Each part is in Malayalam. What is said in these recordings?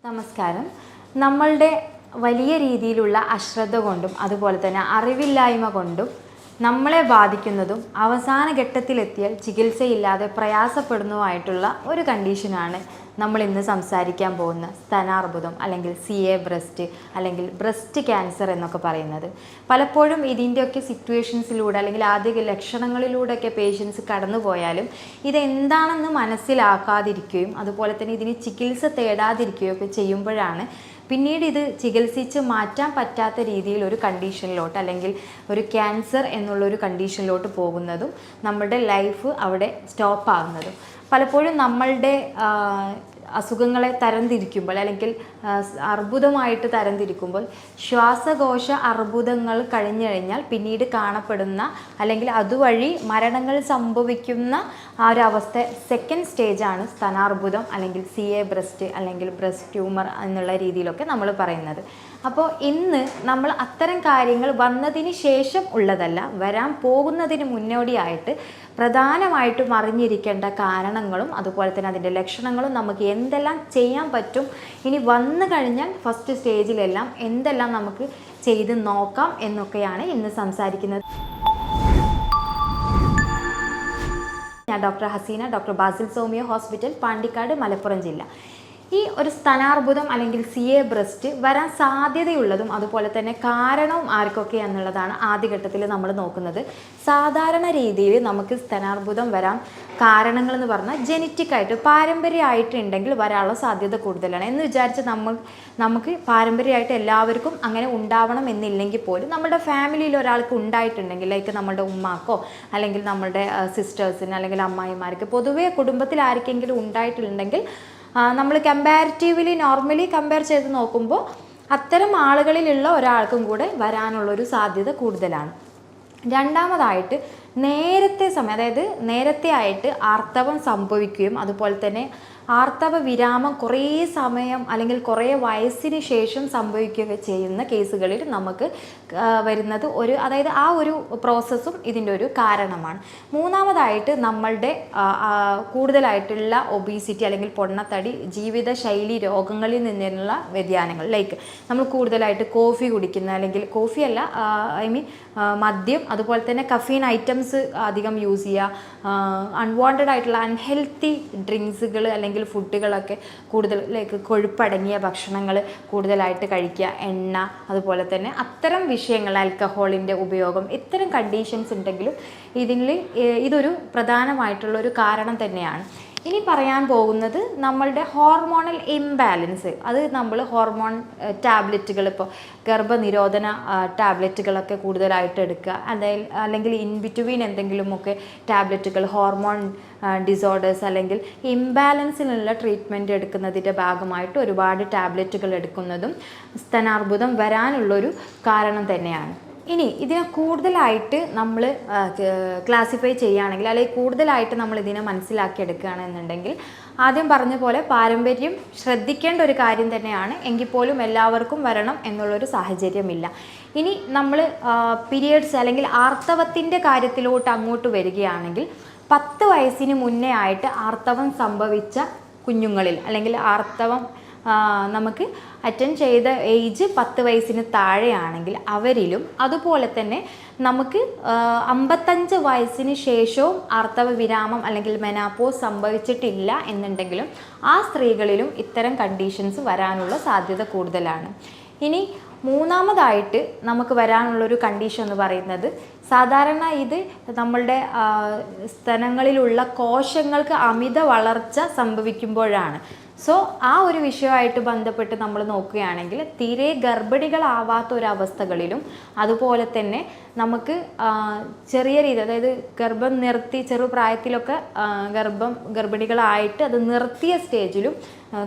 നമസ്കാരം. നമ്മളുടെ വലിയ രീതിയിലുള്ള അശ്രദ്ധ കൊണ്ടും അതുപോലെ തന്നെ അറിവില്ലായ്മ കൊണ്ടും നമ്മളെ ബാധിക്കുന്നതും അവസാന ഘട്ടത്തിലെത്തിയാൽ ചികിത്സയില്ലാതെ പ്രയാസപ്പെടുന്നതുമായിട്ടുള്ള ഒരു കണ്ടീഷനാണ് നമ്മൾ ഇന്ന് സംസാരിക്കാൻ പോകുന്ന സ്തനാർബുദം അല്ലെങ്കിൽ ബ്രസ്റ്റ് അല്ലെങ്കിൽ ബ്രസ്റ്റ് ക്യാൻസർ എന്നൊക്കെ പറയുന്നത്. പലപ്പോഴും ഇതിൻ്റെയൊക്കെ സിറ്റുവേഷൻസിലൂടെ അല്ലെങ്കിൽ ആദ്യ ലക്ഷണങ്ങളിലൂടെയൊക്കെ പേഷ്യൻസ് കടന്നു പോയാലും ഇതെന്താണെന്ന് മനസ്സിലാക്കാതിരിക്കുകയും അതുപോലെ തന്നെ ഇതിന് ചികിത്സ തേടാതിരിക്കുകയും ഒക്കെ ചെയ്യുമ്പോഴാണ് പിന്നീട് ഇത് ചികിത്സിച്ച് മാറ്റാൻ പറ്റാത്ത രീതിയിൽ ഒരു കണ്ടീഷനിലോട്ട് അല്ലെങ്കിൽ ഒരു ക്യാൻസർ എന്നുള്ളൊരു കണ്ടീഷനിലോട്ട് പോകുന്നതും നമ്മുടെ ലൈഫ് അവിടെ സ്റ്റോപ്പ് ആകുന്നതും. പലപ്പോഴും നമ്മളുടെ അസുഖങ്ങളെ തരംതിരിക്കുമ്പോൾ അല്ലെങ്കിൽ അർബുദമായിട്ട് തരംതിരിക്കുമ്പോൾ ശ്വാസകോശ അർബുദങ്ങൾ കഴിഞ്ഞു കഴിഞ്ഞാൽ പിന്നീട് കാണപ്പെടുന്ന അല്ലെങ്കിൽ അതുവഴി മരണങ്ങൾ സംഭവിക്കുന്ന ആ ഒരു അവസ്ഥ സെക്കൻഡ് സ്റ്റേജാണ് സ്തനാർബുദം അല്ലെങ്കിൽ ബ്രസ്റ്റ് അല്ലെങ്കിൽ ബ്രസ്റ്റ് ട്യൂമർ എന്നുള്ള രീതിയിലൊക്കെ നമ്മൾ പറയുന്നത്. അപ്പോൾ ഇന്ന് നമ്മൾ അത്തരം കാര്യങ്ങൾ വന്നതിന് ശേഷം ഉള്ളതല്ല, വരാൻ പോകുന്നതിന് മുന്നോടിയായിട്ട് പ്രധാനമായിട്ടും അറിഞ്ഞിരിക്കേണ്ട കാരണങ്ങളും അതുപോലെ തന്നെ അതിൻ്റെ ലക്ഷണങ്ങളും നമുക്ക് എന്തെല്ലാം ചെയ്യാൻ പറ്റും, ഇനി വന്നു കഴിഞ്ഞാൽ ഫസ്റ്റ് സ്റ്റേജിലെല്ലാം എന്തെല്ലാം നമുക്ക് ചെയ്ത് നോക്കാം എന്നൊക്കെയാണ് ഇന്ന് സംസാരിക്കുന്നത്. ഞാൻ ഡോക്ടർ ഹസീന, ഡോക്ടർ ബാസിൽ സോമിയോ ഹോസ്പിറ്റൽ, പാണ്ടിക്കാട്, മലപ്പുറം ജില്ല. ഈ ഒരു സ്തനാർബുദം അല്ലെങ്കിൽ ബ്രസ്റ്റ് വരാൻ സാധ്യതയുള്ളതും അതുപോലെ തന്നെ കാരണവും ആർക്കൊക്കെ എന്നുള്ളതാണ് ആദ്യഘട്ടത്തിൽ നമ്മൾ നോക്കുന്നത്. സാധാരണ രീതിയിൽ നമുക്ക് സ്തനാർബുദം വരാൻ കാരണങ്ങളെന്ന് പറഞ്ഞാൽ ജനറ്റിക്കായിട്ട് പാരമ്പര്യമായിട്ടുണ്ടെങ്കിൽ വരാനുള്ള സാധ്യത കൂടുതലാണ് എന്ന് വിചാരിച്ച് നമുക്ക് പാരമ്പര്യമായിട്ട് എല്ലാവർക്കും അങ്ങനെ ഉണ്ടാവണം എന്നില്ലെങ്കിൽ പോലും നമ്മുടെ ഫാമിലിയിൽ ഒരാൾക്ക് ഉണ്ടായിട്ടുണ്ടെങ്കിൽ, ലൈക്ക് നമ്മുടെ ഉമ്മാക്കോ അല്ലെങ്കിൽ നമ്മുടെ സിസ്റ്റേഴ്സിന് അല്ലെങ്കിൽ അമ്മായിമാർക്ക് പൊതുവേ കുടുംബത്തിൽ ആർക്കെങ്കിലും ഉണ്ടായിട്ടുണ്ടെങ്കിൽ നമ്മൾ കമ്പാരിറ്റീവ്ലി നോർമലി കമ്പയർ ചെയ്ത് നോക്കുമ്പോൾ അത്തരം ആളുകളിലുള്ള ഒരാൾക്കും കൂടെ വരാനുള്ളൊരു സാധ്യത കൂടുതലാണ്. രണ്ടാമതായിട്ട് നേരത്തെ ആയിട്ട് ആർത്തവം സംഭവിക്കുകയും അതുപോലെ തന്നെ ആർത്തവ വിരാമം കുറേ സമയം അല്ലെങ്കിൽ കുറേ വയസ്സിന് ശേഷം സംഭവിക്കുകയൊക്കെ ചെയ്യുന്ന കേസുകളിൽ നമുക്ക് വരുന്നത് ആ ഒരു പ്രോസസ്സും ഇതിൻ്റെ ഒരു കാരണമാണ്. മൂന്നാമതായിട്ട് നമ്മളുടെ കൂടുതലായിട്ടുള്ള ഒബീസിറ്റി അല്ലെങ്കിൽ പൊണ്ണത്തടി, ജീവിതശൈലി രോഗങ്ങളിൽ നിന്നുള്ള വ്യതിയാനങ്ങൾ, ലൈക്ക് നമ്മൾ കൂടുതലായിട്ട് കോഫി കുടിക്കുന്ന അല്ലെങ്കിൽ കോഫിയല്ല മദ്യം അതുപോലെ തന്നെ കഫീൻ ഐറ്റംസ് അധികം യൂസ് ചെയ്യുക, അൺവാണ്ടഡ് ആയിട്ടുള്ള അൺഹെൽത്തി ഡ്രിങ്ക്സുകൾ അല്ലെങ്കിൽ ഫുഡുകളൊക്കെ കൂടുതൽ ലൈക്ക് കൊഴുപ്പടങ്ങിയ ഭക്ഷണങ്ങൾ കൂടുതലായിട്ട് കഴിക്കുക, എണ്ണ, അതുപോലെ തന്നെ അത്തരം വിഷയങ്ങൾ, ആൽക്കഹോളിൻ്റെ ഉപയോഗം, ഇത്തരം കണ്ടീഷൻസ് ഉണ്ടെങ്കിലും ഇതൊരു പ്രധാനമായിട്ടുള്ളൊരു കാരണം തന്നെയാണ്. ഇനി പറയാൻ പോകുന്നത് നമ്മളുടെ ഹോർമോണൽ ഇംബാലൻസ്. അത് നമ്മൾ ഹോർമോൺ ടാബ്ലറ്റുകൾ, ഇപ്പോൾ ഗർഭനിരോധന ടാബ്ലറ്റുകളൊക്കെ കൂടുതലായിട്ട് എടുക്കുക, അല്ലെങ്കിൽ ഇൻ ബിറ്റ്വീൻ എന്തെങ്കിലുമൊക്കെ ടാബ്ലറ്റുകൾ, ഹോർമോൺ ഡിസോർഡേഴ്സ് അല്ലെങ്കിൽ ഇംബാലൻസിനുള്ള ട്രീറ്റ്മെൻറ്റ് എടുക്കുന്നതിൻ്റെ ഭാഗമായിട്ട് ഒരുപാട് ടാബ്ലറ്റുകൾ എടുക്കുന്നതും സ്തനാർബുദം വരാനുള്ളൊരു കാരണം തന്നെയാണ്. ഇനി ഇതിനെ കൂടുതലായിട്ട് നമ്മൾ ക്ലാസിഫൈ ചെയ്യുകയാണെങ്കിൽ അല്ലെങ്കിൽ കൂടുതലായിട്ട് നമ്മൾ ഇതിനെ മനസ്സിലാക്കിയെടുക്കുകയാണെന്നുണ്ടെങ്കിൽ ആദ്യം പറഞ്ഞ പോലെ പാരമ്പര്യം ശ്രദ്ധിക്കേണ്ട ഒരു കാര്യം തന്നെയാണ്, എങ്കിൽ പോലും എല്ലാവർക്കും വരണം എന്നുള്ളൊരു സാഹചര്യമില്ല. ഇനി നമ്മൾ പീരിയഡ്സ് അല്ലെങ്കിൽ ആർത്തവത്തിൻ്റെ കാര്യത്തിലോട്ട് അങ്ങോട്ട് വരികയാണെങ്കിൽ 10 വയസ്സിന് മുന്നേ ആയിട്ട് ആർത്തവം സംഭവിച്ച കുഞ്ഞുങ്ങളിൽ അല്ലെങ്കിൽ ആർത്തവം നമുക്ക് അറ്റൻഡ് ചെയ്ത ഏജ് 10 വയസ്സിന് താഴെയാണെങ്കിൽ അവരിലും, അതുപോലെ തന്നെ നമുക്ക് 55 വയസ്സിന് ശേഷവും ആർത്തവ വിരാമം അല്ലെങ്കിൽ മെനാപ്പോസ് സംഭവിച്ചിട്ടില്ല എന്നുണ്ടെങ്കിലും ആ സ്ത്രീകളിലും ഇത്തരം കണ്ടീഷൻസ് വരാനുള്ള സാധ്യത കൂടുതലാണ്. ഇനി മൂന്നാമതായിട്ട് നമുക്ക് വരാനുള്ളൊരു കണ്ടീഷൻ എന്ന് പറയുന്നത്, സാധാരണ ഇത് നമ്മളുടെ സ്തനങ്ങളിലുള്ള കോശങ്ങൾക്ക് അമിത വളർച്ച സംഭവിക്കുമ്പോഴാണ്. സോ ആ ഒരു വിഷയമായിട്ട് ബന്ധപ്പെട്ട് നമ്മൾ നോക്കുകയാണെങ്കിൽ തീരെ ഗർഭിണികളാവാത്ത ഒരവസ്ഥകളിലും അതുപോലെ തന്നെ നമുക്ക് ചെറിയ രീതി, അതായത് ഗർഭം നിർത്തി ചെറുപ്രായത്തിലൊക്കെ ഗർഭിണികളായിട്ട് അത് നിർത്തിയ സ്റ്റേജിലും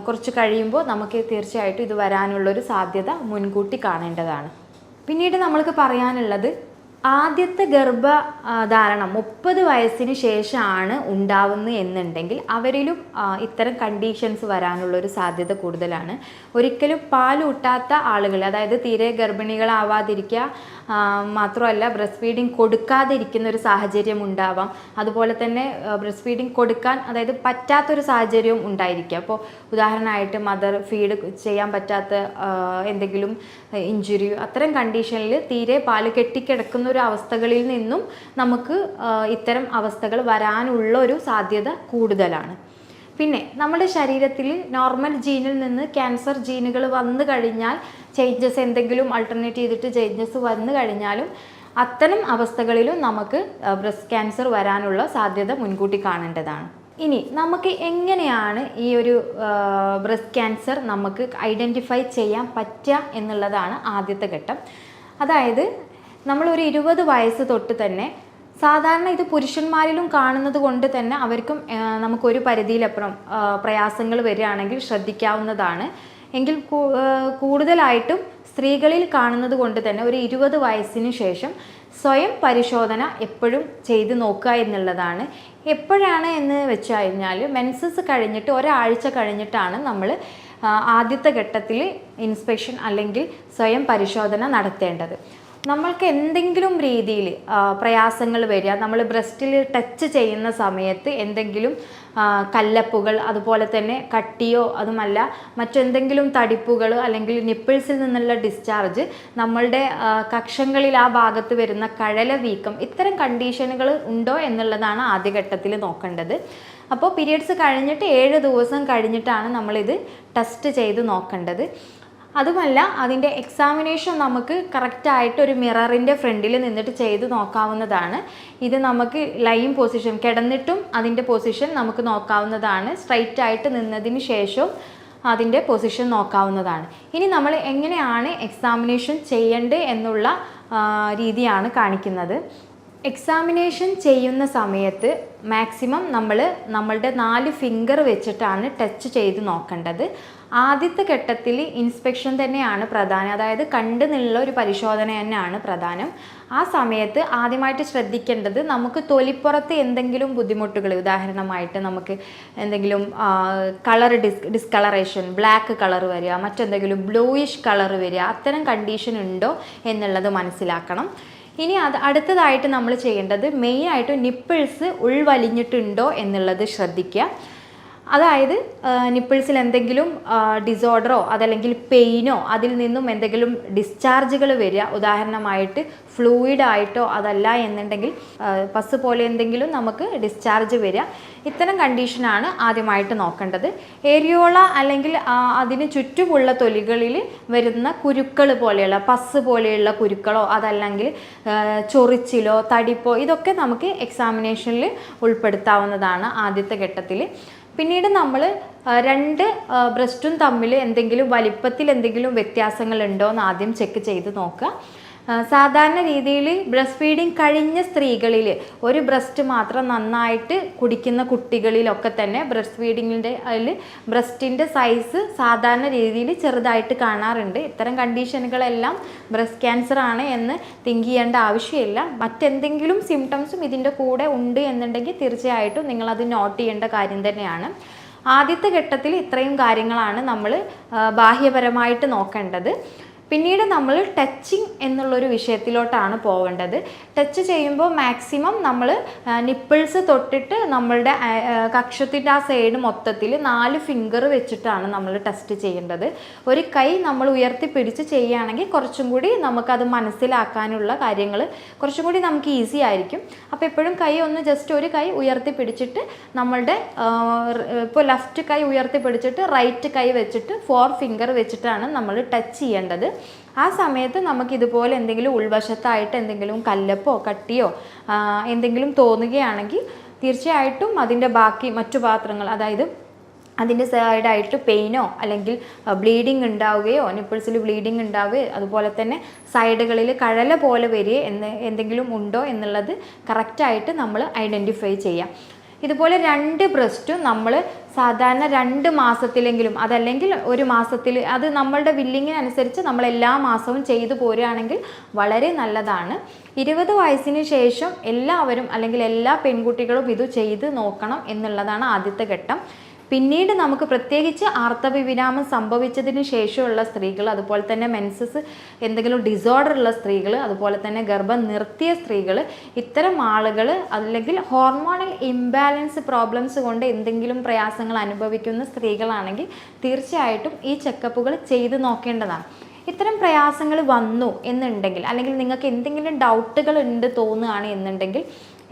കുറച്ച് കഴിയുമ്പോൾ നമുക്ക് തീർച്ചയായിട്ടും ഇത് വരാനുള്ളൊരു സാധ്യത മുൻകൂട്ടി കാണേണ്ടതാണ്. പിന്നീട് നമ്മൾക്ക് പറയാനുള്ളത് ആദ്യത്തെ ഗർഭധാരണം 30 വയസ്സിന് ശേഷമാണ് ഉണ്ടാവുന്നത് എന്നുണ്ടെങ്കിൽ അവരിലും ഇത്തരം കണ്ടീഷൻസ് വരാനുള്ളൊരു സാധ്യത കൂടുതലാണ്. ഒരിക്കലും പാലൂട്ടാത്ത ആളുകൾ, അതായത് തീരെ ഗർഭിണികളാവാതിരിക്കുക, മാത്രമല്ല ബ്രസ്റ്റ് ഫീഡിങ് കൊടുക്കാതിരിക്കുന്ന ഒരു സാഹചര്യം ഉണ്ടാവാം. അതുപോലെ തന്നെ ബ്രസ്റ്റ് ഫീഡിങ് കൊടുക്കാൻ അതായത് പറ്റാത്തൊരു സാഹചര്യവും ഉണ്ടായിരിക്കുക. അപ്പോൾ ഉദാഹരണമായിട്ട് മദർ ഫീഡ് ചെയ്യാൻ പറ്റാത്ത എന്തെങ്കിലും ഇഞ്ചുറി, അത്തരം കണ്ടീഷനിൽ തീരെ പാല് കെട്ടിക്കിടക്കുന്ന ഒരു അവസ്ഥകളിൽ നിന്നും നമുക്ക് ഇത്തരം അവസ്ഥകൾ വരാനുള്ള ഒരു സാധ്യത കൂടുതലാണ്. പിന്നെ നമ്മുടെ ശരീരത്തിൽ നോർമൽ ജീനിൽ നിന്ന് ക്യാൻസർ ജീനുകൾ വന്നു കഴിഞ്ഞാൽ ചേഞ്ചസ് എന്തെങ്കിലും ആൾട്ടർനേറ്റ് ചെയ്തിട്ട് ചേഞ്ചസ് വന്നു കഴിഞ്ഞാലും അത്തരം അവസ്ഥകളിലും നമുക്ക് ബ്രസ്റ്റ് ക്യാൻസർ വരാനുള്ള സാധ്യത മുൻകൂട്ടി കാണേണ്ടതാണ്. ഇനി നമുക്ക് എങ്ങനെയാണ് ഈ ഒരു ബ്രസ്റ്റ് ക്യാൻസർ നമുക്ക് ഐഡൻറ്റിഫൈ ചെയ്യാൻ പറ്റുക എന്നുള്ളതാണ് ആദ്യത്തെ ഘട്ടം. അതായത് നമ്മളൊരു 20 വയസ്സ് തൊട്ട് തന്നെ, സാധാരണ ഇത് പുരുഷന്മാരിലും കാണുന്നത് കൊണ്ട് തന്നെ അവർക്കും നമുക്കൊരു പരിധിയിലപ്പുറം പ്രയാസങ്ങൾ വരികയാണെങ്കിൽ ശ്രദ്ധിക്കാവുന്നതാണ്. എങ്കിൽ കൂടുതലായിട്ടും സ്ത്രീകളിൽ കാണുന്നത് കൊണ്ട് തന്നെ ഒരു 20 വയസ്സിന് ശേഷം സ്വയം പരിശോധന എപ്പോഴും ചെയ്ത് നോക്കുക എന്നുള്ളതാണ്. എപ്പോഴാണ് എന്ന് വെച്ച് കഴിഞ്ഞാൽ മെൻസസ് കഴിഞ്ഞിട്ട് ഒരാഴ്ച കഴിഞ്ഞിട്ടാണ് നമ്മൾ ആദ്യത്തെ ഘട്ടത്തിൽ ഇൻസ്പെക്ഷൻ അല്ലെങ്കിൽ സ്വയം പരിശോധന നടത്തേണ്ടത്. നമ്മൾക്ക് എന്തെങ്കിലും രീതിയിൽ പ്രയാസങ്ങൾ വരിക, നമ്മൾ ബ്രസ്റ്റിൽ ടച്ച് ചെയ്യുന്ന സമയത്ത് എന്തെങ്കിലും കല്ലപ്പുകൾ, അതുപോലെ തന്നെ കട്ടിയോ അതുമല്ല മറ്റെന്തെങ്കിലും തടിപ്പുകൾ അല്ലെങ്കിൽ നിപ്പിൾസിൽ നിന്നുള്ള ഡിസ്ചാർജ്, നമ്മളുടെ കക്ഷങ്ങളിൽ ആ ഭാഗത്ത് വരുന്ന കഴല വീക്കം, ഇത്തരം കണ്ടീഷനുകൾ ഉണ്ടോ എന്നുള്ളതാണ് ആദ്യഘട്ടത്തിൽ നോക്കേണ്ടത്. അപ്പോൾ പീരിയഡ്സ് കഴിഞ്ഞിട്ട് 7 ദിവസം കഴിഞ്ഞിട്ടാണ് നമ്മളിത് ടെസ്റ്റ് ചെയ്ത് നോക്കേണ്ടത്. അതുമല്ല അതിൻ്റെ എക്സാമിനേഷൻ നമുക്ക് കറക്റ്റായിട്ട് ഒരു മിററിൻ്റെ ഫ്രണ്ടിൽ നിന്നിട്ട് ചെയ്ത് നോക്കാവുന്നതാണ്. ഇത് നമുക്ക് ലൈൻ പൊസിഷൻ, കിടന്നിട്ടും അതിൻ്റെ പൊസിഷൻ നമുക്ക് നോക്കാവുന്നതാണ്. സ്ട്രൈറ്റ് ആയിട്ട് നിന്നതിന് ശേഷവും അതിൻ്റെ പൊസിഷൻ നോക്കാവുന്നതാണ്. ഇനി നമ്മൾ എങ്ങനെയാണ് എക്സാമിനേഷൻ ചെയ്യേണ്ടത് എന്നുള്ള രീതിയാണ് കാണിക്കുന്നത്. എക്സാമിനേഷൻ ചെയ്യുന്ന സമയത്ത് മാക്സിമം നമ്മളുടെ 4 ഫിംഗർ വെച്ചിട്ടാണ് ടച്ച് ചെയ്ത് നോക്കേണ്ടത്. ആദ്യത്തെ ഘട്ടത്തിൽ ഇൻസ്പെക്ഷൻ തന്നെയാണ് പ്രധാനം, അതായത് കണ്ടു നിന്നുള്ള ഒരു പരിശോധന തന്നെയാണ് പ്രധാനം. ആ സമയത്ത് ആദ്യമായിട്ട് ശ്രദ്ധിക്കേണ്ടത് നമുക്ക് തൊലിപ്പുറത്ത് എന്തെങ്കിലും ബുദ്ധിമുട്ടുകൾ, ഉദാഹരണമായിട്ട് നമുക്ക് എന്തെങ്കിലും കളർ ഡിസ്കളറേഷൻ, ബ്ലാക്ക് കളർ വരിക, മറ്റെന്തെങ്കിലും ബ്ലൂയിഷ് കളർ വരിക, അത്തരം കണ്ടീഷൻ ഉണ്ടോ എന്നുള്ളത് മനസ്സിലാക്കണം. ഇനി അടുത്തതായിട്ട് നമ്മൾ ചെയ്യേണ്ടത് മെയിനായിട്ട് നിപ്പിൾസ് ഉൾവലിഞ്ഞിട്ടുണ്ടോ എന്നുള്ളത് ശ്രദ്ധിക്കുക. അതായത് നിപ്പിൾസിൽ എന്തെങ്കിലും ഡിസോർഡറോ അതല്ലെങ്കിൽ പെയിനോ അതിൽ നിന്നും എന്തെങ്കിലും ഡിസ്ചാർജുകൾ വരിക, ഉദാഹരണമായിട്ട് ഫ്ലൂയിഡായിട്ടോ അതല്ല എന്നുണ്ടെങ്കിൽ പസ് പോലെ എന്തെങ്കിലും നമുക്ക് ഡിസ്ചാർജ് വരിക, ഇത്തരം കണ്ടീഷനാണ് ആദ്യമായിട്ട് നോക്കേണ്ടത്. ഏരിയോള അല്ലെങ്കിൽ അതിന് ചുറ്റുമുള്ള തൊലികളിൽ വരുന്ന കുരുക്കൾ പോലെയുള്ള പസ് പോലെയുള്ള കുരുക്കളോ അതല്ലെങ്കിൽ ചൊറിച്ചിലോ തടിപ്പോ ഇതൊക്കെ നമുക്ക് എക്സാമിനേഷനിൽ ഉൾപ്പെടുത്താവുന്നതാണ് ആദ്യത്തെ ഘട്ടത്തിൽ. പിന്നീട് നമ്മൾ 2 ബ്രസ്റ്റും തമ്മിൽ എന്തെങ്കിലും വലിപ്പത്തിൽ എന്തെങ്കിലും വ്യത്യാസങ്ങൾ ഉണ്ടോ എന്ന് ആദ്യം ചെക്ക് ചെയ്ത് നോക്കുക. സാധാരണ രീതിയിൽ ബ്രസ്റ്റ് ഫീഡിങ് കഴിഞ്ഞ സ്ത്രീകളിൽ ഒരു ബ്രസ്റ്റ് മാത്രം നന്നായിട്ട് കുടിക്കുന്ന കുട്ടികളിലൊക്കെ തന്നെ ബ്രസ്റ്റ് ഫീഡിങ്ങിൻ്റെ അതിൽ ബ്രസ്റ്റിൻ്റെ സൈസ് സാധാരണ രീതിയിൽ ചെറുതായിട്ട് കാണാറുണ്ട്. ഇത്തരം കണ്ടീഷനുകളെല്ലാം ബ്രസ്റ്റ് ക്യാൻസർ ആണ് എന്ന് തിങ്ക് ചെയ്യേണ്ട ആവശ്യമില്ല. മറ്റെന്തെങ്കിലും സിംറ്റംസും ഇതിൻ്റെ കൂടെ ഉണ്ട് എന്നുണ്ടെങ്കിൽ തീർച്ചയായിട്ടും നിങ്ങളത് നോട്ട് ചെയ്യേണ്ട കാര്യം തന്നെയാണ്. ആദ്യത്തെ ഘട്ടത്തിൽ ഇത്രയും കാര്യങ്ങളാണ് നമ്മൾ ബാഹ്യപരമായിട്ട് നോക്കേണ്ടത്. പിന്നീട് നമ്മൾ ടച്ചിങ് എന്നുള്ളൊരു വിഷയത്തിലോട്ടാണ് പോകേണ്ടത്. ടച്ച് ചെയ്യുമ്പോൾ മാക്സിമം നമ്മൾ നിപ്പിൾസ് തൊട്ടിട്ട് നമ്മളുടെ കക്ഷത്തിൻ്റെ ആ സൈഡ് മൊത്തത്തിൽ 4 ഫിംഗർ വെച്ചിട്ടാണ് നമ്മൾ ടെസ്റ്റ് ചെയ്യേണ്ടത്. ഒരു കൈ നമ്മൾ ഉയർത്തിപ്പിടിച്ച് ചെയ്യുകയാണെങ്കിൽ കുറച്ചും കൂടി നമുക്കത് മനസ്സിലാക്കാനുള്ള കാര്യങ്ങൾ കുറച്ചും കൂടി നമുക്ക് ഈസി ആയിരിക്കും. അപ്പോൾ എപ്പോഴും കൈ ഒന്ന് ജസ്റ്റ് ഒരു കൈ ഉയർത്തിപ്പിടിച്ചിട്ട് നമ്മളുടെ ഇപ്പോൾ ലെഫ്റ്റ് കൈ ഉയർത്തിപ്പിടിച്ചിട്ട് റൈറ്റ് കൈ വെച്ചിട്ട് 4 ഫിംഗർ വെച്ചിട്ടാണ് നമ്മൾ ടച്ച് ചെയ്യേണ്ടത്. ആ സമയത്ത് നമുക്ക് ഇതുപോലെ എന്തെങ്കിലും ഉൾവശത്തായിട്ട് എന്തെങ്കിലും കല്ലപ്പോ കട്ടിയോ എന്തെങ്കിലും തോന്നുകയാണെങ്കിൽ തീർച്ചയായിട്ടും അതിൻ്റെ ബാക്കി മറ്റു പാത്രങ്ങൾ, അതായത് അതിൻ്റെ സൈഡായിട്ട് പെയിനോ അല്ലെങ്കിൽ ബ്ലീഡിങ് ഉണ്ടാവുകയോ നിപ്പിൾസിൽ ബ്ലീഡിങ് ഉണ്ടാവുകയോ അതുപോലെ തന്നെ സൈഡുകളിൽ കഴല പോലെ വരികയോ എന്തെങ്കിലും ഉണ്ടോ എന്നുള്ളത് കറക്റ്റായിട്ട് നമ്മൾ ഐഡൻറ്റിഫൈ ചെയ്യാം. ഇതുപോലെ 2 ബ്രസ്റ്റും നമ്മൾ സാധാരണ 2 മാസത്തിലെങ്കിലും അതല്ലെങ്കിൽ 1 മാസത്തിൽ, അത് നമ്മളുടെ ബില്ലിങ്ങിനനുസരിച്ച് നമ്മൾ എല്ലാ മാസവും ചെയ്തു പോരുകയാണെങ്കിൽ വളരെ നല്ലതാണ്. 20 വയസ്സിന് ശേഷം എല്ലാവരും അല്ലെങ്കിൽ എല്ലാ പെൺകുട്ടികളും ഇത് ചെയ്ത് നോക്കണം എന്നുള്ളതാണ് ആദ്യത്തെ ഘട്ടം. പിന്നീട് നമുക്ക് പ്രത്യേകിച്ച് ആർത്തവവിരാമം സംഭവിച്ചതിന് ശേഷമുള്ള സ്ത്രീകൾ, അതുപോലെ തന്നെ മെൻസസ് എന്തെങ്കിലും ഡിസോർഡർ ഉള്ള സ്ത്രീകൾ, അതുപോലെ തന്നെ ഗർഭം നിർത്തിയ സ്ത്രീകൾ, ഇത്തരം ആളുകൾ അല്ലെങ്കിൽ ഹോർമോണൽ ഇംബാലൻസ് പ്രോബ്ലംസ് കൊണ്ട് എന്തെങ്കിലും പ്രയാസങ്ങൾ അനുഭവിക്കുന്ന സ്ത്രീകളാണെങ്കിൽ തീർച്ചയായിട്ടും ഈ ചെക്കപ്പുകൾ ചെയ്ത് നോക്കേണ്ടതാണ്. ഇത്തരം പ്രയാസങ്ങൾ വന്നു എന്നുണ്ടെങ്കിൽ അല്ലെങ്കിൽ നിങ്ങൾക്ക് എന്തെങ്കിലും ഡൗട്ടുകൾ ഉണ്ട് തോന്നുകയാണ് എന്നുണ്ടെങ്കിൽ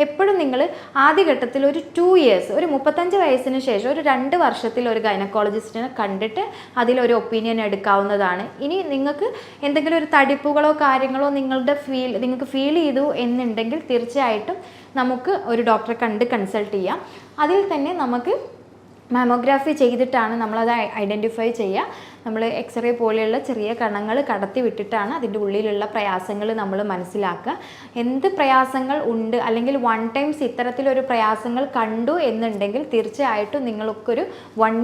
എപ്പോഴും നിങ്ങൾ ആദ്യഘട്ടത്തിൽ ഒരു 2 ഇയേഴ്സ്, ഒരു 35 വയസ്സിന് ശേഷം ഒരു 2 വർഷത്തിൽ ഒരു ഗൈനക്കോളജിസ്റ്റിനെ കണ്ടിട്ട് അതിലൊരു ഒപ്പീനിയൻ എടുക്കാവുന്നതാണ്. ഇനി നിങ്ങൾക്ക് എന്തെങ്കിലും ഒരു തടിപ്പുകളോ കാര്യങ്ങളോ നിങ്ങൾക്ക് ഫീൽ ചെയ്തു എന്നുണ്ടെങ്കിൽ തീർച്ചയായിട്ടും നമുക്ക് ഒരു ഡോക്ടറെ കൺസൾട്ട് ചെയ്യാം. അതിൽ തന്നെ നമുക്ക് മാമോഗ്രാഫി ചെയ്തിട്ടാണ് നമ്മളത് ഐഡൻറ്റിഫൈ ചെയ്യുക. നമ്മൾ എക്സ്റേ പോലെയുള്ള ചെറിയ കണങ്ങൾ കടത്തി വിട്ടിട്ടാണ് അതിൻ്റെ ഉള്ളിലുള്ള പ്രയാസങ്ങൾ നമ്മൾ മനസ്സിലാക്കുക. എന്ത് പ്രയാസങ്ങൾ ഉണ്ട് അല്ലെങ്കിൽ 1 ടൈംസ് ഇത്തരത്തിലൊരു പ്രയാസങ്ങൾ കണ്ടു എന്നുണ്ടെങ്കിൽ തീർച്ചയായിട്ടും നിങ്ങൾക്കൊരു 1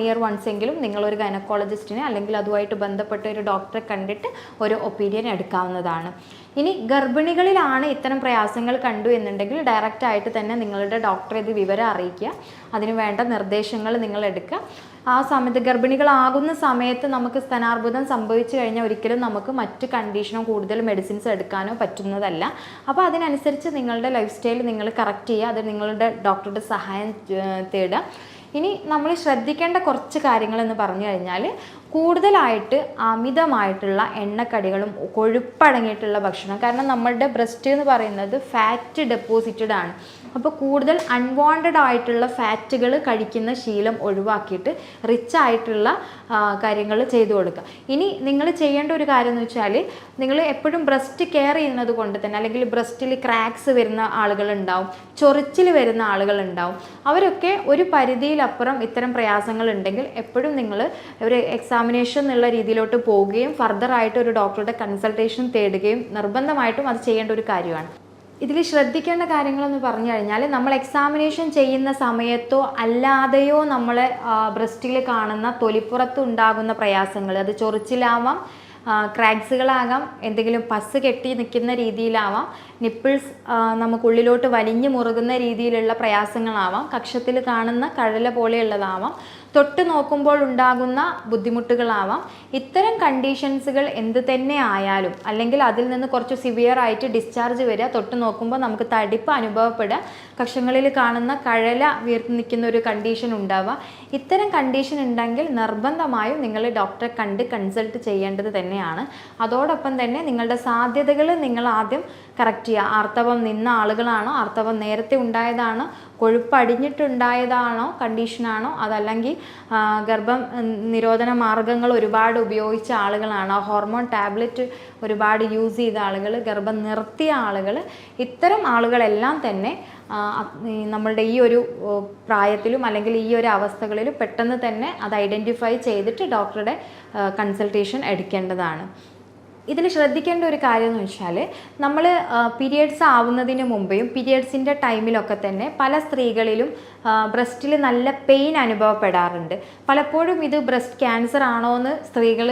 ഇയർ വൺസ് എങ്കിലും നിങ്ങളൊരു ഗൈനക്കോളജിസ്റ്റിനെ അല്ലെങ്കിൽ അതുമായിട്ട് ബന്ധപ്പെട്ട ഒരു ഡോക്ടറെ കണ്ടിട്ട് ഒരു ഒപ്പീനിയൻ എടുക്കാവുന്നതാണ്. ഇനി ഗർഭിണികളിലാണ് ഇത്തരം പ്രയാസങ്ങൾ കണ്ടു എന്നുണ്ടെങ്കിൽ ഡയറക്റ്റായിട്ട് തന്നെ നിങ്ങളുടെ ഡോക്ടറെ ഇത് വിവരം അറിയിക്കുക. അതിന് വേണ്ട നിർദ്ദേശങ്ങൾ നിങ്ങൾ എടുക്കുക. ആ സമയത്ത് ഗർഭിണികളാകുന്ന സമയത്ത് നമുക്ക് സ്തനാർബുദം സംഭവിച്ചു കഴിഞ്ഞാൽ ഒരിക്കലും നമുക്ക് മറ്റ് കണ്ടീഷനോ കൂടുതൽ മെഡിസിൻസ് എടുക്കാനോ പറ്റുന്നതല്ല. അപ്പോൾ അതിനനുസരിച്ച് നിങ്ങളുടെ ലൈഫ് സ്റ്റൈൽ നിങ്ങൾ കറക്റ്റ് ചെയ്യുക. അത് നിങ്ങളുടെ ഡോക്ടറുടെ സഹായം തേടുക. ഇനി നമ്മൾ ശ്രദ്ധിക്കേണ്ട കുറച്ച് കാര്യങ്ങളെന്ന് പറഞ്ഞു കഴിഞ്ഞാൽ കൂടുതലായിട്ട് അമിതമായിട്ടുള്ള എണ്ണക്കടികളും കൊഴുപ്പടങ്ങിയിട്ടുള്ള ഭക്ഷണം, കാരണം നമ്മളുടെ ബ്രസ്റ്റ് എന്ന് പറയുന്നത് ഫാറ്റ് ഡെപ്പോസിറ്റഡ് ആണ്. അപ്പോൾ കൂടുതൽ അൺവാണ്ടഡ് ആയിട്ടുള്ള ഫാറ്റുകൾ കഴിക്കുന്ന ശീലം ഒഴിവാക്കിയിട്ട് റിച്ച് ആയിട്ടുള്ള കാര്യങ്ങൾ ചെയ്തു കൊടുക്കുക. ഇനി നിങ്ങൾ ചെയ്യേണ്ട ഒരു കാര്യം എന്ന് വെച്ചാൽ നിങ്ങൾ എപ്പോഴും ബ്രസ്റ്റ് കെയർ ചെയ്യുന്നത് കൊണ്ട് തന്നെ അല്ലെങ്കിൽ ബ്രസ്റ്റിൽ ക്രാക്സ് വരുന്ന ആളുകളുണ്ടാവും, ചൊറിച്ചിൽ വരുന്ന ആളുകളുണ്ടാവും. അവരൊക്കെ ഒരു പരിധിയിലപ്പുറം ഇത്തരം പ്രയാസങ്ങൾ ഉണ്ടെങ്കിൽ എപ്പോഴും നിങ്ങൾ ഒരു എക്സാമിനേഷൻ എന്നുള്ള രീതിയിലോട്ട് പോവുകയും ഫർദറായിട്ട് ഒരു ഡോക്ടറുടെ കൺസൾട്ടേഷൻ തേടുകയും നിർബന്ധമായിട്ടും അത് ചെയ്യേണ്ട ഒരു കാര്യമാണ്. ഇതിൽ ശ്രദ്ധിക്കേണ്ട കാര്യങ്ങളെന്ന് പറഞ്ഞു കഴിഞ്ഞാൽ നമ്മൾ എക്സാമിനേഷൻ ചെയ്യുന്ന സമയത്തോ അല്ലാതെയോ നമ്മളെ ബ്രസ്റ്റിൽ കാണുന്ന തൊലിപ്പുറത്ത് ഉണ്ടാകുന്ന പ്രയാസങ്ങൾ, അത് ചൊറിച്ചിലാവാം, ക്രാക്സുകളാകാം, എന്തെങ്കിലും പസ് കെട്ടി നിൽക്കുന്ന രീതിയിലാവാം, നിപ്പിൾസ് നമുക്കുള്ളിലോട്ട് വലിഞ്ഞു മുറുകുന്ന രീതിയിലുള്ള പ്രയാസങ്ങളാവാം, കക്ഷത്തിൽ കാണുന്ന കഴല പോലെയുള്ളതാവാം, തൊട്ട് നോക്കുമ്പോൾ ഉണ്ടാകുന്ന ബുദ്ധിമുട്ടുകളാവാം. ഇത്തരം കണ്ടീഷൻസുകൾ എന്ത് തന്നെ ആയാലും അല്ലെങ്കിൽ അതിൽ നിന്ന് കുറച്ച് സിവിയർ ആയിട്ട് ഡിസ്ചാർജ് വരിക, തൊട്ട് നോക്കുമ്പോൾ നമുക്ക് തടിപ്പ് അനുഭവപ്പെടുക, കക്ഷങ്ങളിൽ കാണുന്ന കഴല വീർത്ത് നിൽക്കുന്ന ഒരു കണ്ടീഷൻ ഉണ്ടാവുക. ഇത്തരം കണ്ടീഷൻ ഉണ്ടെങ്കിൽ നിർബന്ധമായും നിങ്ങൾ ഡോക്ടറെ കൺസൾട്ട് ചെയ്യേണ്ടത് തന്നെയാണ്. അതോടൊപ്പം തന്നെ നിങ്ങളുടെ സാധ്യതകൾ നിങ്ങൾ ആദ്യം കറക്റ്റ് ചെയ്യുക. ആർത്തവം നിന്ന ആളുകളാണോ, ആർത്തവം നേരത്തെ ഉണ്ടായതാണോ, കൊഴുപ്പടിഞ്ഞിട്ടുണ്ടായതാണോ കണ്ടീഷനാണോ, അതല്ലെങ്കിൽ ഗർഭം നിരോധന മാർഗങ്ങൾ ഒരുപാട് ഉപയോഗിച്ച ആളുകളാണോ, ഹോർമോൺ ടാബ്ലറ്റ് ഒരുപാട് യൂസ് ചെയ്ത ആളുകൾ, ഗർഭം നിർത്തിയ ആളുകൾ, ഇത്തരം ആളുകളെല്ലാം തന്നെ നമ്മളുടെ ഈ ഒരു പ്രായത്തിലും അല്ലെങ്കിൽ ഈ ഒരു അവസ്ഥകളിലും പെട്ടെന്ന് തന്നെ അത് ഐഡൻറ്റിഫൈ ചെയ്തിട്ട് ഡോക്ടറുടെ കൺസൾട്ടേഷൻ എടുക്കേണ്ടതാണ്. ഇതിൽ ശ്രദ്ധിക്കേണ്ട ഒരു കാര്യം എന്ന് വെച്ചാൽ നമ്മൾ പീരിയഡ്സ് ആവുന്നതിന് മുമ്പേയും പീരിയഡ്സിൻ്റെ ടൈമിലൊക്കെ തന്നെ പല സ്ത്രീകളിലും ബ്രസ്റ്റിൽ നല്ല പെയിൻ അനുഭവപ്പെടാറുണ്ട്. പലപ്പോഴും ഇത് ബ്രസ്റ്റ് ക്യാൻസർ ആണോ എന്ന് സ്ത്രീകൾ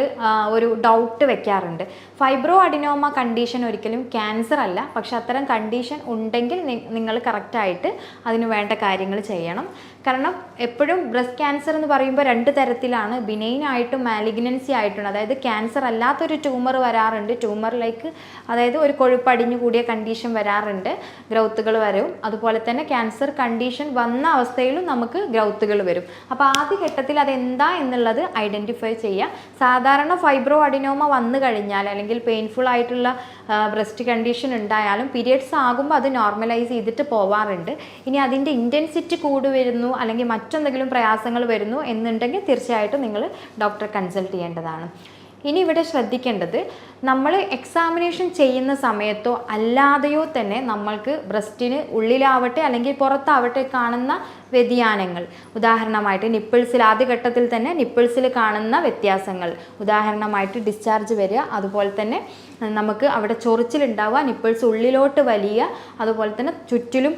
ഒരു ഡൗട്ട് വെക്കാറുണ്ട്. ഫൈബ്രോ അഡിനോമ കണ്ടീഷൻ ഒരിക്കലും ക്യാൻസർ അല്ല, പക്ഷെ അത്തരം കണ്ടീഷൻ ഉണ്ടെങ്കിൽ നിങ്ങൾ കറക്റ്റായിട്ട് അതിന് വേണ്ട കാര്യങ്ങൾ ചെയ്യണം. കാരണം എപ്പോഴും ബ്രസ്റ്റ് ക്യാൻസർ എന്ന് പറയുമ്പോൾ 2 തരത്തിലാണ്, ബിനൈൻ ആയിട്ടും മാലിഗ്നൻസി ആയിട്ടുണ്ട്. അതായത് ക്യാൻസർ അല്ലാത്തൊരു ട്യൂമർ വരാറുണ്ട്, ട്യൂമർ ലൈക്ക് അതായത് ഒരു കൊഴുപ്പടിഞ്ഞു കൂടിയ കണ്ടീഷൻ വരാറുണ്ട്, ഗ്രൗത്തുകൾ വരും. അതുപോലെ തന്നെ ക്യാൻസർ കണ്ടീഷൻ വന്ന അവസ്ഥയിലും നമുക്ക് ഗ്രൗത്തുകൾ വരും. അപ്പോൾ ആദ്യ ഘട്ടത്തിൽ അതെന്താ എന്നുള്ളത് ഐഡൻറ്റിഫൈ ചെയ്യുക. സാധാരണ ഫൈബ്രോ അഡിനോമ വന്നു കഴിഞ്ഞാൽ അല്ലെങ്കിൽ പെയിൻഫുൾ ആയിട്ടുള്ള ബ്രസ്റ്റ് കണ്ടീഷൻ ഉണ്ടായാലും പീരിയഡ്സ് ആകുമ്പോൾ അത് നോർമലൈസ് ചെയ്തിട്ട് പോവാറുണ്ട്. ഇനി അതിൻ്റെ ഇൻറ്റൻസിറ്റി കൂടി വരുന്നു അല്ലെങ്കിൽ മറ്റെന്തെങ്കിലും പ്രയാസങ്ങൾ വരുന്നു എന്നുണ്ടെങ്കിൽ തീർച്ചയായിട്ടും നിങ്ങൾ ഡോക്ടറെ കൺസൾട്ട് ചെയ്യേണ്ടതാണ്. ഇനി ഇവിടെ ശ്രദ്ധിക്കേണ്ടത്, നമ്മൾ എക്സാമിനേഷൻ ചെയ്യുന്ന സമയത്തോ അല്ലാതെയോ തന്നെ നമ്മൾക്ക് ബ്രസ്റ്റിന് ഉള്ളിലാവട്ടെ അല്ലെങ്കിൽ പുറത്താവട്ടെ കാണുന്ന വ്യതിയാനങ്ങൾ, ഉദാഹരണമായിട്ട് നിപ്പിൾസിൽ ആദ്യഘട്ടത്തിൽ തന്നെ നിപ്പിൾസിൽ കാണുന്ന വ്യത്യാസങ്ങൾ, ഉദാഹരണമായിട്ട് ഡിസ്ചാർജ് വരിക, അതുപോലെ തന്നെ നമുക്ക് അവിടെ ചൊറിച്ചിലുണ്ടാവുക, നിപ്പിൾസ് ഉള്ളിലോട്ട് വലിയ, അതുപോലെ തന്നെ ചുറ്റിലും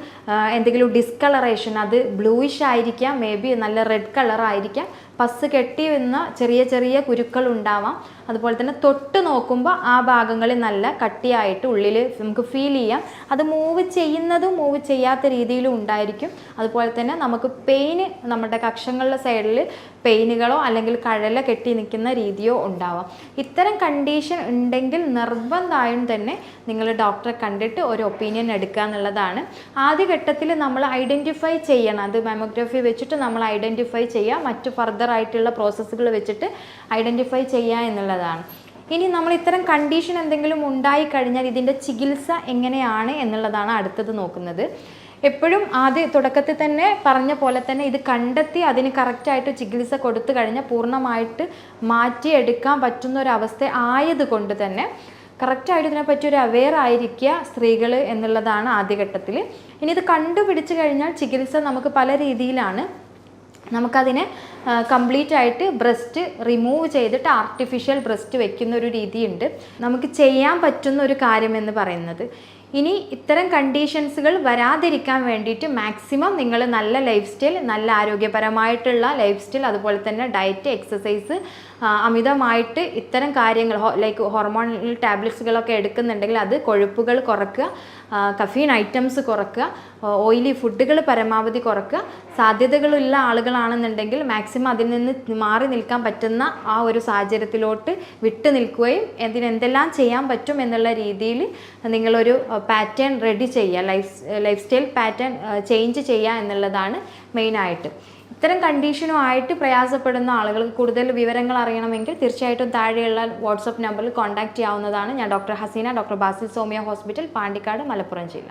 എന്തെങ്കിലും ഡിസ്കളറേഷൻ, അത് ബ്ലൂയിഷ് ആയിരിക്കാം, മേ ബി നല്ല റെഡ് കളർ ആയിരിക്കാം, പസ് കെട്ടി വന്ന ചെറിയ ചെറിയ കുരുക്കൾ ഉണ്ടാവാം, അതുപോലെ തന്നെ തൊട്ട് നോക്കുമ്പോൾ ആ ഭാഗങ്ങളിൽ നല്ല കട്ടിയായിട്ട് ഉള്ളിൽ നമുക്ക് ഫീൽ ചെയ്യാം. അത് മൂവ് ചെയ്യുന്നതും മൂവ് ചെയ്യാത്ത രീതിയിലും ഉണ്ടായിരിക്കും. അതുപോലെ തന്നെ നമുക്ക് പെയിന്, നമ്മുടെ കക്ഷങ്ങളുടെ സൈഡിൽ പെയിനുകളോ അല്ലെങ്കിൽ കഴല കെട്ടി നിൽക്കുന്ന രീതിയോ ഉണ്ടാവാം. ഇത്തരം കണ്ടീഷൻ ഉണ്ടെങ്കിൽ നിർബന്ധമായും തന്നെ നിങ്ങൾ ഡോക്ടറെ കണ്ടിട്ട് ഒരു ഒപ്പീനിയൻ എടുക്കുക എന്നുള്ളതാണ്. ആദ്യഘട്ടത്തിൽ നമ്മൾ ഐഡൻറ്റിഫൈ ചെയ്യണം, അത് മാമോഗ്രഫി വെച്ചിട്ട് നമ്മൾ ഐഡൻറ്റിഫൈ ചെയ്യുക, മറ്റു ഫർദർ ആയിട്ടുള്ള പ്രോസസ്സുകൾ വെച്ചിട്ട് ഐഡൻറ്റിഫൈ ചെയ്യുക എന്നുള്ളതാണ്. ഇനി നമ്മൾ ഇത്തരം കണ്ടീഷൻ എന്തെങ്കിലും ഉണ്ടായിക്കഴിഞ്ഞാൽ ഇതിൻ്റെ ചികിത്സ എങ്ങനെയാണ് എന്നുള്ളതാണ് അടുത്തത് നോക്കുന്നത്. എപ്പോഴും തുടക്കത്തിൽ തന്നെ പറഞ്ഞ പോലെ തന്നെ ഇത് കണ്ടെത്തി അതിന് കറക്റ്റായിട്ട് ചികിത്സ കൊടുത്തു കഴിഞ്ഞാൽ പൂർണ്ണമായിട്ട് മാറ്റിയെടുക്കാൻ പറ്റുന്ന ഒരവസ്ഥ ആയതുകൊണ്ട് തന്നെ കറക്റ്റായിട്ട് ഇതിനെപ്പറ്റി ഒരു അവെയർ ആയിരിക്കുക സ്ത്രീകൾ എന്നുള്ളതാണ് ആദ്യഘട്ടത്തിൽ. ഇനി ഇത് കണ്ടുപിടിച്ച് കഴിഞ്ഞാൽ ചികിത്സ നമുക്ക് പല രീതിയിലാണ്. നമുക്കതിനെ കംപ്ലീറ്റ് ആയിട്ട് ബ്രസ്റ്റ് റിമൂവ് ചെയ്തിട്ട് ആർട്ടിഫിഷ്യൽ ബ്രസ്റ്റ് വെക്കുന്ന ഒരു രീതിയുണ്ട്. നമുക്ക് ചെയ്യാൻ പറ്റുന്ന ഒരു കാര്യം എന്ന് പറയുന്നത്, ഇനി ഇത്തരം കണ്ടീഷൻസുകൾ വരാതിരിക്കാൻ വേണ്ടിയിട്ട് മാക്സിമം നിങ്ങൾ നല്ല ലൈഫ് സ്റ്റൈൽ, നല്ല ആരോഗ്യപരമായിട്ടുള്ള ലൈഫ് സ്റ്റൈൽ, അതുപോലെ തന്നെ ഡയറ്റ്, എക്സസൈസ്, അമിതമായിട്ട് ഇത്തരം കാര്യങ്ങൾ ലൈക്ക് ഹോർമോണൽ ടാബ്ലറ്റ്സുകളൊക്കെ എടുക്കുന്നുണ്ടെങ്കിൽ അത് കൊഴുപ്പുകൾ കുറയ്ക്കുക, കഫീൻ ഐറ്റംസ് കുറയ്ക്കുക, ഓയിലി ഫുഡുകൾ പരമാവധി കുറയ്ക്കുക. സാധ്യതകളുള്ള ആളുകളാണെന്നുണ്ടെങ്കിൽ മാക്സിമം അതിൽ നിന്ന് മാറി നിൽക്കാൻ പറ്റുന്ന ആ ഒരു സാഹചര്യത്തിലോട്ട് വിട്ടു നിൽക്കുകയും എന്തെല്ലാം ചെയ്യാൻ പറ്റും എന്നുള്ള രീതിയിൽ നിങ്ങളൊരു പാറ്റേൺ റെഡി ചെയ്യുക, ലൈഫ് സ്റ്റൈൽ പാറ്റേൺ ചേഞ്ച് ചെയ്യുക എന്നുള്ളതാണ് മെയിനായിട്ട്. ഇത്തരം കണ്ടീഷനുമായിട്ട് പ്രയാസപ്പെടുന്ന ആളുകൾക്ക് കൂടുതൽ വിവരങ്ങൾ അറിയണമെങ്കിൽ തീർച്ചയായിട്ടും താഴെയുള്ള വാട്സപ്പ് നമ്പറിൽ കോൺടാക്റ്റ് ചെയ്യാവുന്നതാണ്. ഞാൻ doctor Haseena, doctor Basil സോമിയ hospital, Pandikkad, Malappuram ജില്ല.